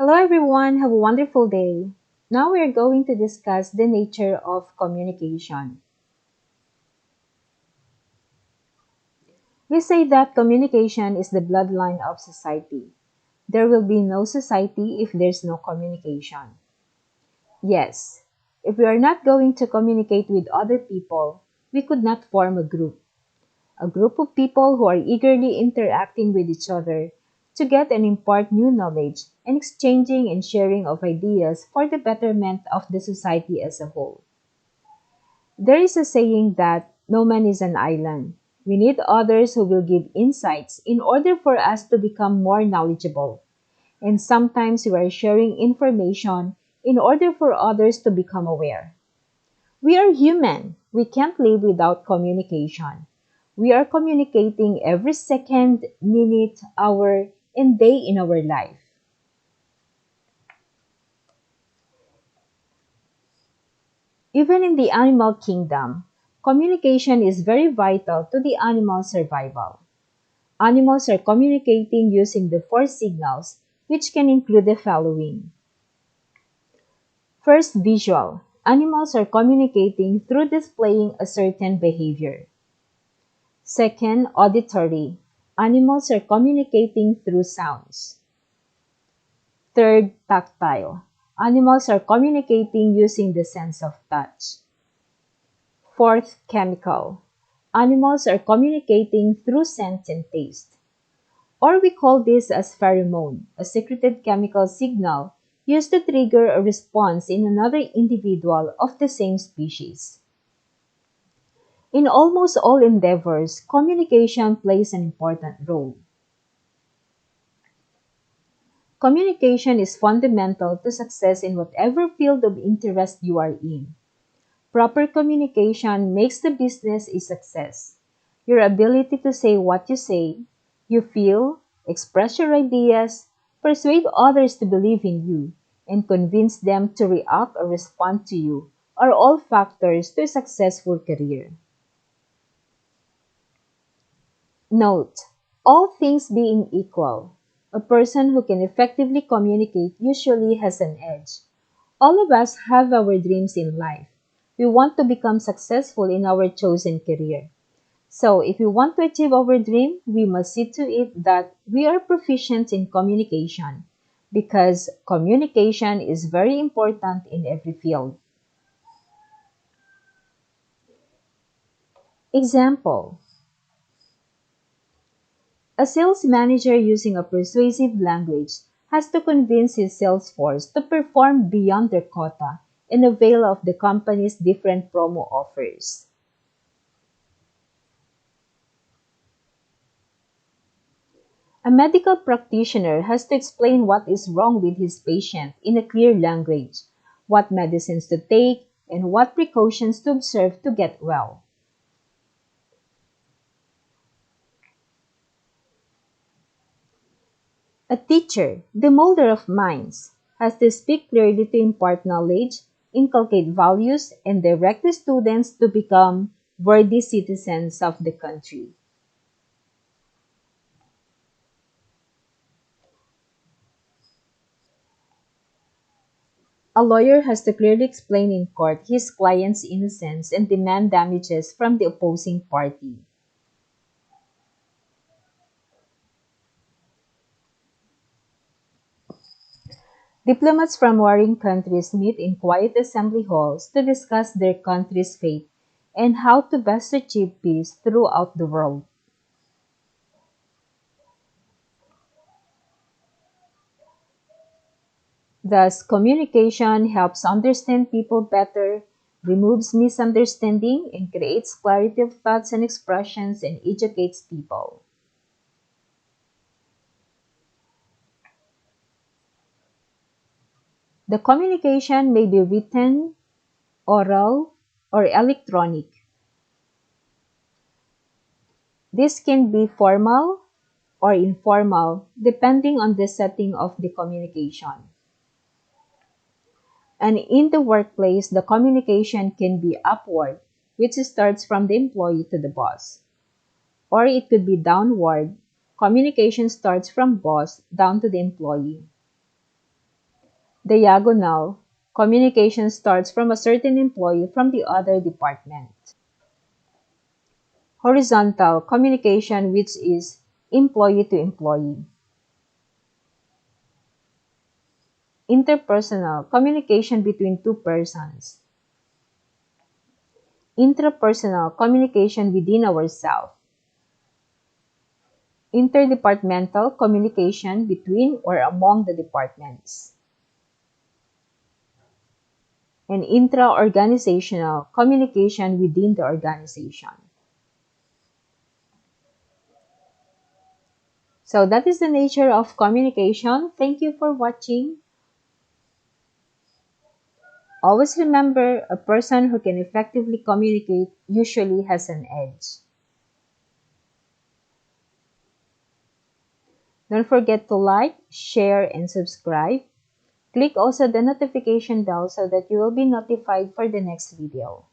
Hello everyone, have a wonderful day. Now we are going to discuss the nature of communication. We say that communication is the bloodline of society. There will be no society if there's no communication. Yes, if we are not going to communicate with other people, we could not form a group of people who are eagerly interacting with each other to get and impart new knowledge and exchanging and sharing of ideas for the betterment of the society as a whole. There is a saying that no man is an island. We need others who will give insights in order for us to become more knowledgeable. And sometimes we are sharing information in order for others to become aware. We are human. We can't live without communication. We are communicating every second, minute, hour, and day in our life. Even in the animal kingdom, communication is very vital to the animal survival. Animals are communicating using the four signals, which can include the following. First, visual. Animals are communicating through displaying a certain behavior. Second, auditory. Animals are communicating through sounds. Third, tactile. Animals are communicating using the sense of touch. Fourth, chemical. Animals are communicating through scent and taste. Or we call this as pheromone, a secreted chemical signal used to trigger a response in another individual of the same species. In almost all endeavors, communication plays an important role. Communication is fundamental to success in whatever field of interest you are in. Proper communication makes the business a success. Your ability to say what you feel, express your ideas, persuade others to believe in you, and convince them to react or respond to you are all factors to a successful career. Note, all things being equal, a person who can effectively communicate usually has an edge. All of us have our dreams in life. We want to become successful in our chosen career. So, if we want to achieve our dream, we must see to it that we are proficient in communication because communication is very important in every field. Example, a sales manager using a persuasive language has to convince his sales force to perform beyond their quota and avail of the company's different promo offers. A medical practitioner has to explain what is wrong with his patient in a clear language, what medicines to take, and what precautions to observe to get well. A teacher, the molder of minds, has to speak clearly to impart knowledge, inculcate values, and direct the students to become worthy citizens of the country. A lawyer has to clearly explain in court his client's innocence and demand damages from the opposing party. Diplomats from warring countries meet in quiet assembly halls to discuss their country's fate and how to best achieve peace throughout the world. Thus, communication helps understand people better, removes misunderstanding, and creates clarity of thoughts and expressions and educates people. The communication may be written, oral, or electronic. This can be formal or informal depending on the setting of the communication. And in the workplace, the communication can be upward, which starts from the employee to the boss. Or it could be downward. Communication starts from boss down to the employee. Diagonal, communication starts from a certain employee from the other department. Horizontal, communication which is employee to employee. Interpersonal, communication between two persons. Intrapersonal, communication within ourselves. Interdepartmental, communication between or among the departments. And intra-organizational, communication within the organization. So that is the nature of communication. Thank you for watching. Always remember, a person who can effectively communicate usually has an edge. Don't forget to like, share, and subscribe. Click also the notification bell so that you will be notified for the next video.